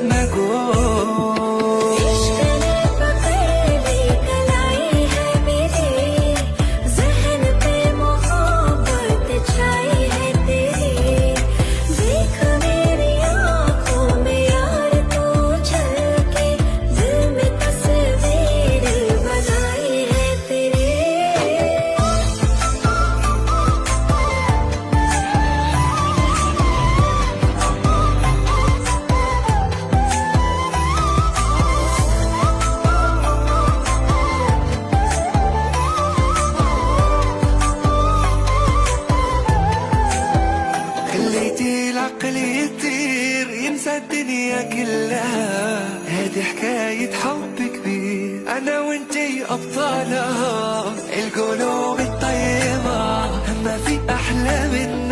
मैं गोल। इश्क ने पकड़ ली कलाई है मेरी, ज़हन पे मोहब्बत छाई है तेरी। देख मेरी आँखों में यार तू झलके, दिल में तस्वीर बनाई है तेरी। خليتي العقل يطير ينسى الدنيا كلها، هذه حكاية حب كبير أنا وانتي أبطالها. القلوب الطيبة ما في أحلى من